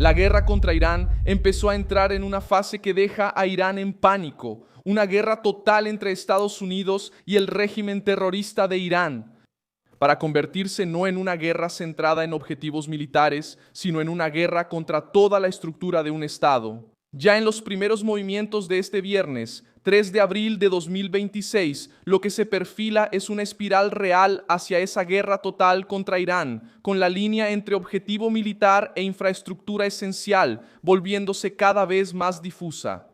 La guerra contra Irán empezó a entrar en una fase que deja a Irán en pánico, una guerra total entre Estados Unidos y el régimen terrorista de Irán, para convertirse no en una guerra centrada en objetivos militares, sino en una guerra contra toda la estructura de un Estado. Ya en los primeros movimientos de este viernes, 3 de abril de 2026, lo que se perfila es una espiral real hacia esa guerra total contra Irán, con la línea entre objetivo militar e infraestructura esencial, volviéndose cada vez más difusa.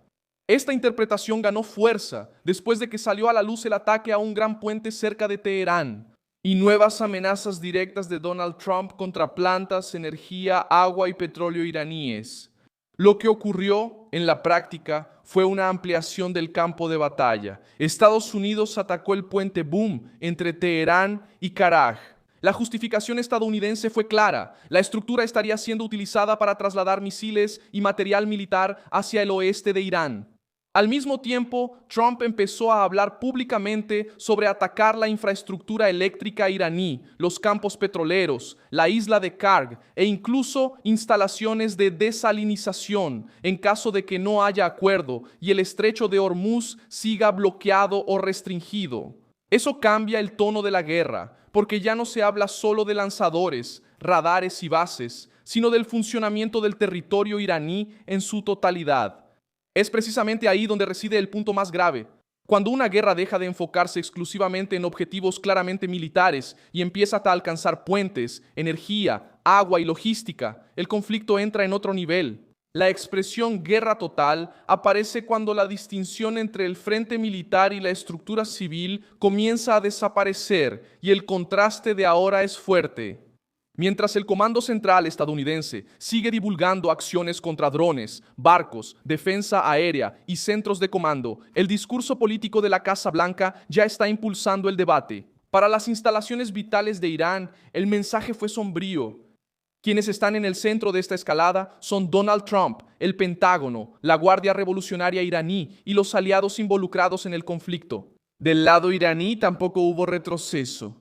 Esta interpretación ganó fuerza después de que salió a la luz el ataque a un gran puente cerca de Teherán y nuevas amenazas directas de Donald Trump contra plantas, energía, agua y petróleo iraníes. Lo que ocurrió en la práctica fue una ampliación del campo de batalla. Estados Unidos atacó el puente Boom entre Teherán y Karaj. La justificación estadounidense fue clara. La estructura estaría siendo utilizada para trasladar misiles y material militar hacia el oeste de Irán. Al mismo tiempo, Trump empezó a hablar públicamente sobre atacar la infraestructura eléctrica iraní, los campos petroleros, la isla de Karg e incluso instalaciones de desalinización en caso de que no haya acuerdo y el estrecho de Hormuz siga bloqueado o restringido. Eso cambia el tono de la guerra, porque ya no se habla solo de lanzadores, radares y bases, sino del funcionamiento del territorio iraní en su totalidad. Es precisamente ahí donde reside el punto más grave. Cuando una guerra deja de enfocarse exclusivamente en objetivos claramente militares y empieza a alcanzar puentes, energía, agua y logística, el conflicto entra en otro nivel. La expresión guerra total aparece cuando la distinción entre el frente militar y la estructura civil comienza a desaparecer y el contraste de ahora es fuerte. Mientras el Comando Central estadounidense sigue divulgando acciones contra drones, barcos, defensa aérea y centros de comando, el discurso político de la Casa Blanca ya está impulsando el debate. Para las instalaciones vitales de Irán, el mensaje fue sombrío. Quienes están en el centro de esta escalada son Donald Trump, el Pentágono, la Guardia Revolucionaria iraní y los aliados involucrados en el conflicto. Del lado iraní tampoco hubo retroceso.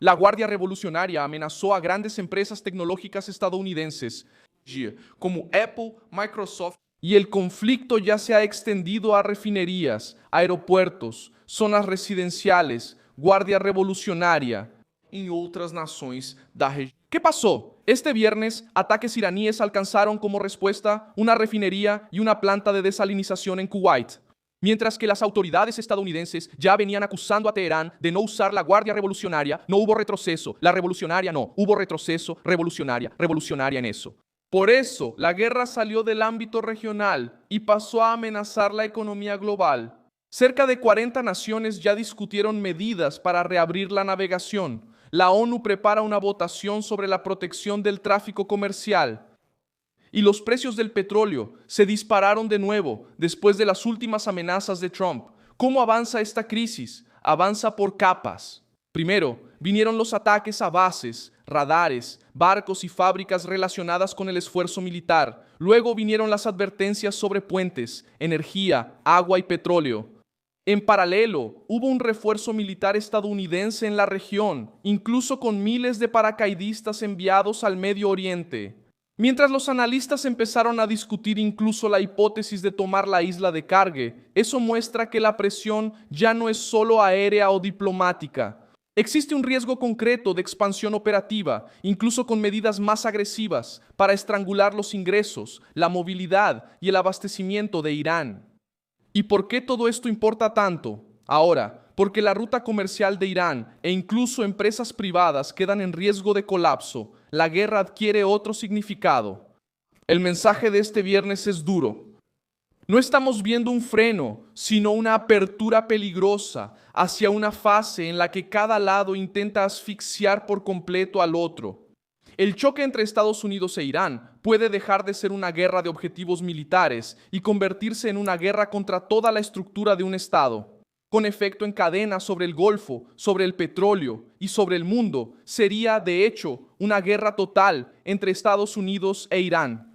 La Guardia Revolucionaria amenazó a grandes empresas tecnológicas estadounidenses como Apple, Microsoft, y el conflicto ya se ha extendido a refinerías, aeropuertos, zonas residenciales, Guardia Revolucionaria en otras naciones da región. ¿Qué pasó? Este viernes, ataques iraníes alcanzaron como respuesta una refinería y una planta de desalinización en Kuwait. Mientras que las autoridades estadounidenses ya venían acusando a Teherán de no usar la Guardia Revolucionaria, no hubo retroceso. La revolucionaria no, hubo retroceso, revolucionaria en eso. Por eso, la guerra salió del ámbito regional y pasó a amenazar la economía global. Cerca de 40 naciones ya discutieron medidas para reabrir la navegación. La ONU prepara una votación sobre la protección del tráfico comercial. Y los precios del petróleo se dispararon de nuevo después de las últimas amenazas de Trump. ¿Cómo avanza esta crisis? Avanza por capas. Primero, vinieron los ataques a bases, radares, barcos y fábricas relacionadas con el esfuerzo militar. Luego vinieron las advertencias sobre puentes, energía, agua y petróleo. En paralelo, hubo un refuerzo militar estadounidense en la región, incluso con miles de paracaidistas enviados al Medio Oriente. Mientras los analistas empezaron a discutir incluso la hipótesis de tomar la isla de Karg, eso muestra que la presión ya no es solo aérea o diplomática. Existe un riesgo concreto de expansión operativa, incluso con medidas más agresivas, para estrangular los ingresos, la movilidad y el abastecimiento de Irán. ¿Y por qué todo esto importa tanto? Ahora, porque la ruta comercial de Irán e incluso empresas privadas quedan en riesgo de colapso, la guerra adquiere otro significado. El mensaje de este viernes es duro. No estamos viendo un freno, sino una apertura peligrosa hacia una fase en la que cada lado intenta asfixiar por completo al otro. El choque entre Estados Unidos e Irán puede dejar de ser una guerra de objetivos militares y convertirse en una guerra contra toda la estructura de un Estado. Con efecto en cadena sobre el Golfo, sobre el petróleo y sobre el mundo, sería, de hecho, una guerra total entre Estados Unidos e Irán.